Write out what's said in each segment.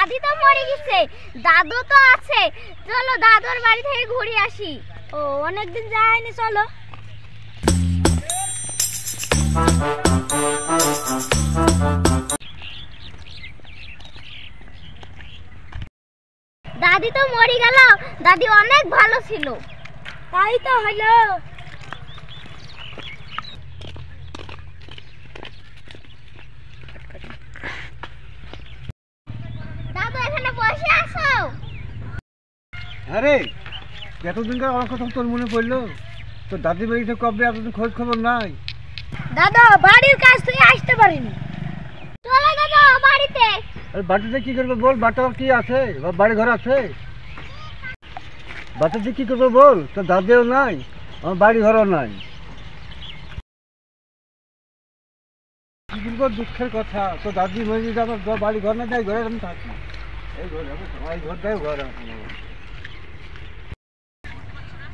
দাদি তো মরে গেছে, দাদু তো আছে, চলো দাদুর বাড়ি থেকে ঘুরে আসি। ও অনেকদিন যায়নি, চলো। দাদি তো মরে গেল, দাদি অনেক ভালো ছিল। তাই তো হলো। দাদু এখানে বসে আছো? আরে এতদিনকার আমার কথা তোর মনে পড়লো? তোর দাদি বাড়িতে কবে এতদিন খোঁজ খবর নাই। দাদা বাড়ির কাজ তুই আসতে পারিনি, চলো দাদা বাড়িতে। আরে বাড়িতে কি করবো বল, বাটা কি আছে, বাড়ি ঘর আছে, বাড়িতে কি করবো বল? তোর দাদিও নাই, আমার বাড়ি ঘরও নাই। কি বলবো, দুঃখের কথা। তোর দাদি মরে গেছে, আমার বাড়ি ঘর না যাই, ঘরে আমি থাকি। এই ঘর আমার ঘরটাই ঘর।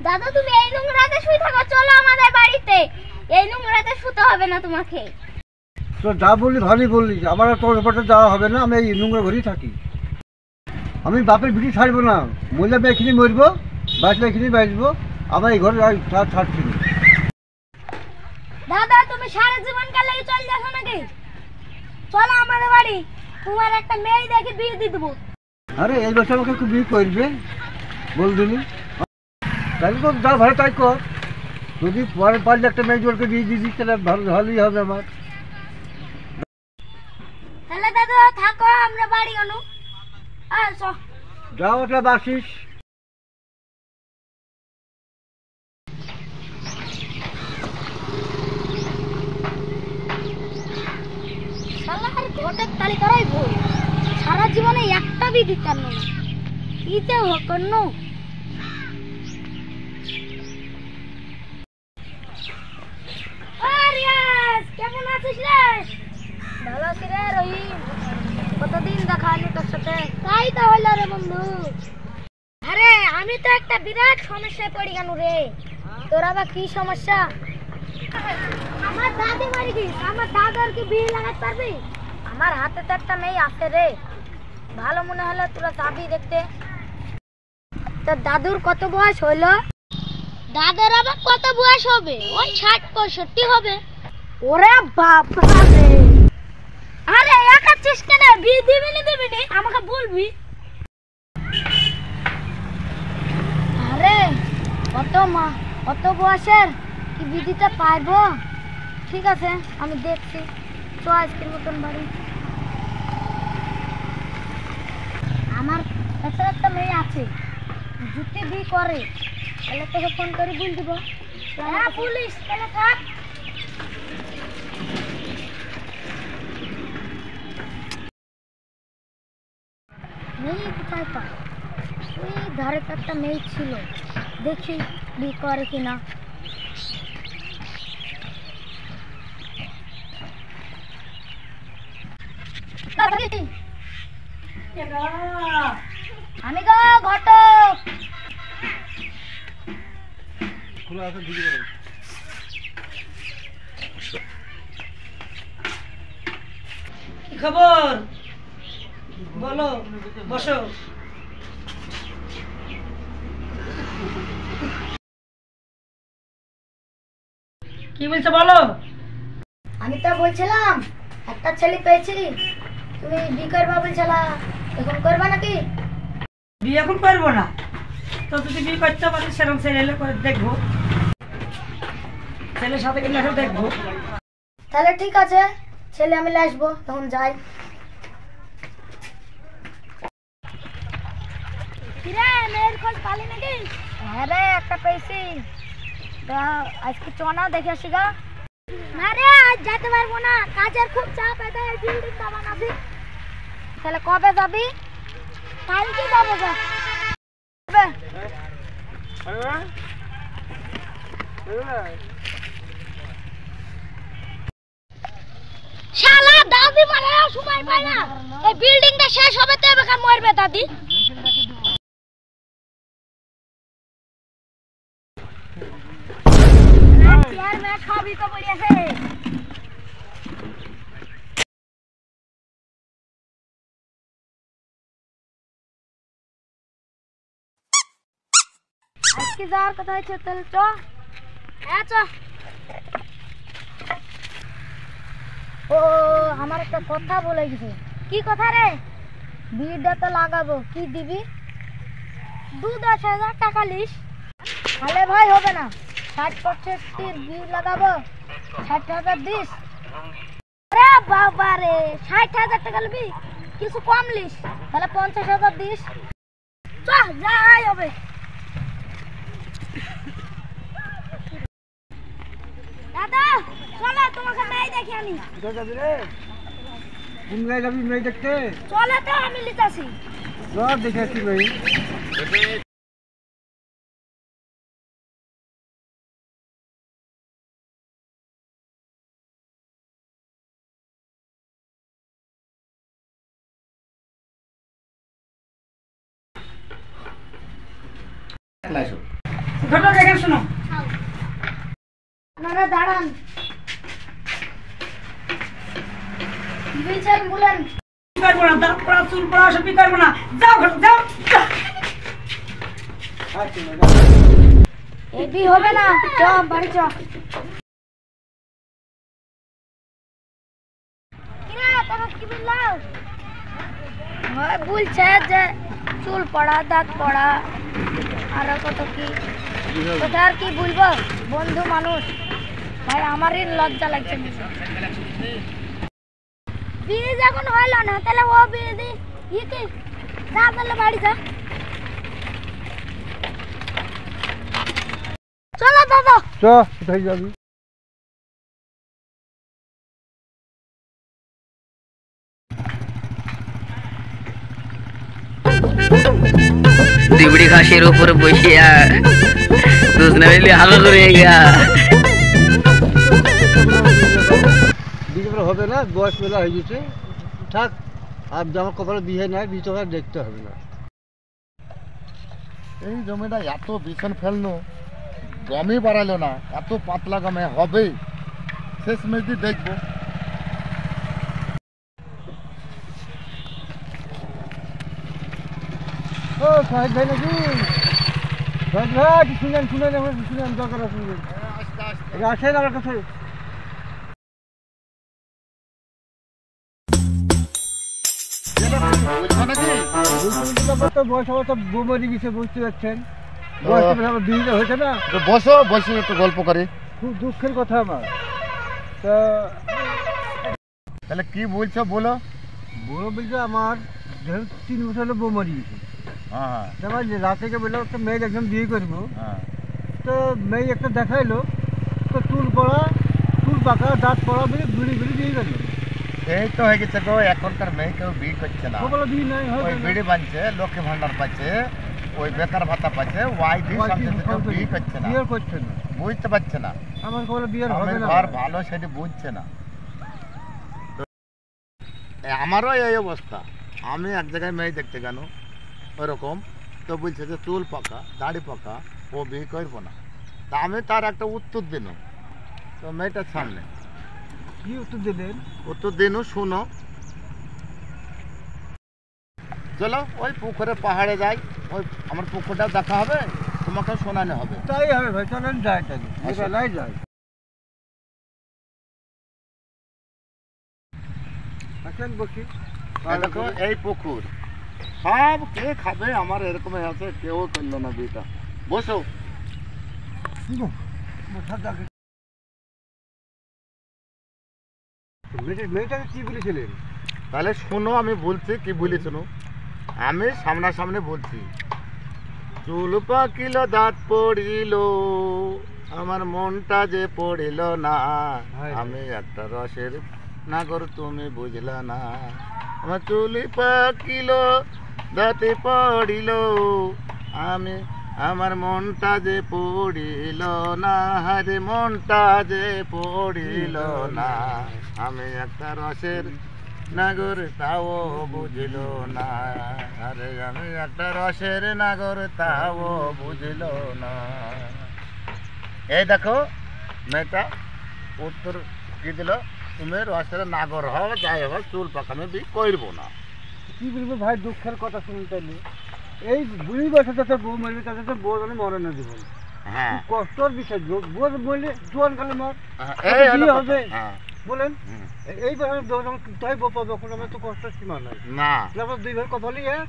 দাদা তুমি এই নোংরাতে শুয়ে থাকো, চলো আমাদের বাড়িতে। এই নোংরাতে শুতে হবে না তোমাকে। তোর যা বললি ভালোই বললি, আমার তোর ব্যাপারটা যাওয়া হবে না, আমি এই নোংরা ঘরেই থাকি। আমি বাপের ভিটি ছাড়বো না, মহিলা এখানে মরবো, বাঁচলে এখানেই বাঁচবো, আমার এই ঘরে ছাড়ছি না। দাদা তুমি সারা জীবন কালে চলে যাচ্ছ নাকি? চলো আমাদের বাড়ি, তোমার একটা মেয়ে দেখে বিয়ে দিয়ে দেবো। আরে এই বছর আমাকে একটু বিয়ে করবে বল দিনি, তাহলে তো যা ভালো তাই কর। যদি পরে পারলে একটা মেয়ে জোরকে বিয়ে দিয়ে দিই, তাহলে ভালোই হবে আমার। তাহলে দাদা থাকো, আমরা বাড়ি গেল। যাও ওটা বাসিস। ঘটের তালি করাই ভুল, সারা জীবনে একটা বিয়ে দিতাম না, কিতে হকন্ন। কেমন আছিস রে? ভালো আছি রে রহিম, কতদিন দেখা হয়নি তোর সাথে। তাই তো হলো রে বন্ধু। আরে আমি তো একটা বিরাট সমস্যায় পড়ে গেল রে। তোর আবার কি সমস্যা? আমার দাদি মারি গিস, আমার দাদার কি বিয়ে লাগাতে পারবি? আমার হাতে তো একটা মেয়ে আছে রে, ভালো মনে হলো তোরা যাবি দেখতে। তোর দাদুর কত বয়স হইলো? দাদার আবার কত বয়স হবে? ওই 60-65 হবে। ওরে বাপ রে, আরে একাচ্ছিস কেন? বিয়ে দিবি না দিবি না আমাকে বলবি। আরে কত বয়সের কি বিয়ে দিতে পারবো? ঠিক আছে আমি দেখছি, চ আজকের মতন বাড়ি। আমার কাছে একটা মেয়ে আছে, যদি বিয়ে করে তাহলে তোকে ফোন করে বল দিব। হ্যাঁ পুলিশ, তাহলে থাক। মেয়ে কোথায় পায়? ওই ধারে একটা মেয়ে ছিল, দেখি বিয়ে করে কিনা। আমি গো ঘটক। কি খবর বলো, বসো। কি বলছো বলো? আমি তো বলছিলাম একটা ছেলে পেয়েছি, তুমি বিয়ে করবা বলছিলা, এখন করবা নাকি? বিয়ে এখন করবো না, তো যদি বিয়ে করতে পারি সেরকম ছেলে এলে করে দেখবো, ছেলের সাথে গেলে এখন দেখবো। তাহলে ঠিক আছে, ছেলে আমি আসবো, তখন যাই। মেয়ের খোঁজ পালি নাকি? হ্যাঁ রে একটা পেয়েছি, আজকে চনা দেখে আসি গা। না রে আজ যেতে পারবো না, কাজের খুব চাপ, এটা বিল্ডিং বানাবি। তাহলে কবে যাবি? কালকে যাবো। শালা দাদি মানে সময় পায় না, এই বিল্ডিংটা শেষ হবে তো এবার মরবে দাদি। চেয়ারম্যান সবই তো বলিয়াছে। কি যাওয়ার কথা আছে তাহলে চ। হ্যাঁ চ। ও আমার একটা কথা বলে গেছে। কি কথা রে? বিয়েটা তো লাগাবো, কি দিবি? 2-10,000 টাকা লিস। তাহলে ভাই হবে না, 60-65 বিয়ে লাগাবো, 60,000 দিস। আরে বাবা রে, 60,000 টাকা নিবি? কিছু কম লিস, তাহলে 50,000 দিস। চ যাই হবে। দাদা চলো তোমাকে মেয়ে দেখে আনি। কোথায় যাবি রে? কোন গায়ে যাবি মেয়ে দেখতে? চলে তো আমি লিতাছি। দেখে আসছি মেয়ে। ঘটনা দেখে শোনো। আপনারা দাঁড়ান। বিচার বলেন। করবো না, তার পড়া চুল পড়া সব করবো না। যাও ঘর যাও। এবি হবে না, চ বাড়ি চ। কিরে তোরা কি বললাম? ভাই বলছে যে চুল পড়া, দাঁত পড়া, আর কত কি কথা আর কি বলবো, বন্ধু মানুষ। ভাই আমারই লজ্জা লাগছে। বিয়ে যখন হলো না তাহলে ও বিয়ে দি কি যা, তাহলে বাড়ি যা। চলো দাদা। চ কোথায় যাবি? दिबड़ी घासेर ऊपर बसिया दूसरा मिले हालो करेगा। বিয়ে হবে না, বয়স মেলা হয়ে গেছে, থাক। আর আমার কপালে বিয়ে নাই, বিয়ে তো আর দেখতে হবে না। এই জমিটা এত বিছন ফেলনো, গমই বাড়ালো না, এত পাতলা গমে হবে শেষ মেজদি দেখবো। ও সাহেব ভাই নাকি? সাহেব ভাই শুনেন শুনেন, আমার শুনেন, দরকার আছে শুনেন। আসেন আমার কাছে। বুঝছো নাকি? তো বয়স আমার তো বউ মরে গেছে, বুঝতে পারছেন। বয়স আমার বিয়ে হয়েছে না। তো বসো, বসে একটু গল্প করি। খুব দুঃখের কথা আমার। তা তাহলে কি বলছো বলো। বউ বলছে আমার যেহেতু 3 বছর হলো বউ মরে গেছে। হ্যাঁ তারপর রাতে বললো একটা মেয়ে একদম বিয়ে করবো। হ্যাঁ। তো মেয়ে একটা দেখাইলো, তো চুল পড়া, চুল পাকা, দাঁত পড়া, বলে ঘুরি ঘুরি বিয়ে করলো। এই তো হয়ে গেছে গো, এখনকার মেয়ে কেউ বিয়ে করছে না। বলো বিয়ে নাই, ওই বিড়ি বানছে, লক্ষ্মী ভান্ডার পাচ্ছে, ওই বেকার ভাতা পাচ্ছে, ওয়াই দিয়ে সবচেয়ে কেউ বিয়ে করছে না, বিয়ে করছে না। বুঝতে পারছে না। আমার বলে বিয়ে হবে না। ঘর ভালো সেটি বুঝছে না। আমারও এই অবস্থা। আমি এক জায়গায় মেয়ে দেখতে গেল ওরকম, তো বলছে যে চুল পাকা, দাড়ি পাকা, ও বিয়ে করবো না। তা আমি তার একটা উত্তর দিন, তো মেয়েটার সামনে কি উত্তর দিলেন? উত্তর দিন শুনো। চলো ওই পুকুরে পাহাড়ে যাই, ওই আমার পুকুরটা দেখা হবে, তোমাকে শোনানো হবে। তাই হবে ভাই, চলেন যাই তাহলে, বেলায় যাই। আসেন বসি। এই দেখো এই পুকুর, সব কে খাবে, আমার এরকম আছে, কেউ করলো না বিয়েটা। বসো। মেয়েটাকে কি বলেছিলেন? তাহলে শোনো, আমি বলছি কি বলি শোনো। আমি সামনাসামনি বলছি, চুল পাকিল, দাঁত পড়িল, আমার মনটা যে পড়িল না, আমি একটা রসের নাগর তুমি বুঝলা না। আমার চুলি পাকিল, দাঁতে পড়িল, আমি আমার মনটা যে পড়িল না, হারে মনটা যে পড়িল না, আমি একটা রসের নাগর তাও বুঝল না, আরে আমি একটা রসের নাগর তাও বুঝল না। এই দেখো মেয়েটা উত্তর কি দিল, তুমি রসের নাগর হও, যাই হোক, চুল পাকানো বিয়ে করবো না। কি বলবো ভাই, দুঃখের কথা শুনতে নেই। এই বুড়ি বয়সে যাতে বউ মরবে তাতে তো বউ মানে মরে না জীবন হ্যাঁ কষ্টর বিষয় বউ মরলে জোয়ান কালে মর এই হলো বিয়ে কথা। হবে হ্যাঁ বলেন হুম। এই বয়সে যখন তাই বউ পাবে তখন আমার তো কষ্টের সীমা নাই না তারপর দুই ভাই কপালই হ্যাঁ।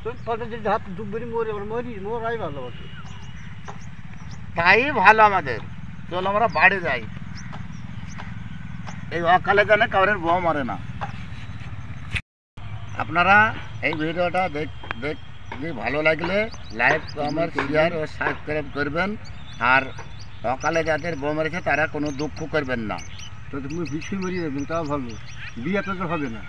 তো তাদের যদি হাত ডুববেরি মরে মরাই ভালোবাসে তাই ভালো আমাদের চল আমরা বাড়ি যাই এই অকালে জানে কাউরের বউ মরে না আপনারা এই ভিডিওটা দেখলে ভালো লাগলে লাইক কমেন্ট শেয়ার ও সাবস্ক্রাইব করবেন আর অকালে যাদের বউ মেরেছে তারা কোনো দুঃখ করবেন না তো তুমি বিক্রি মরিয়ে যাবেন তাও ভালো বিয়ে আপনাদের হবে না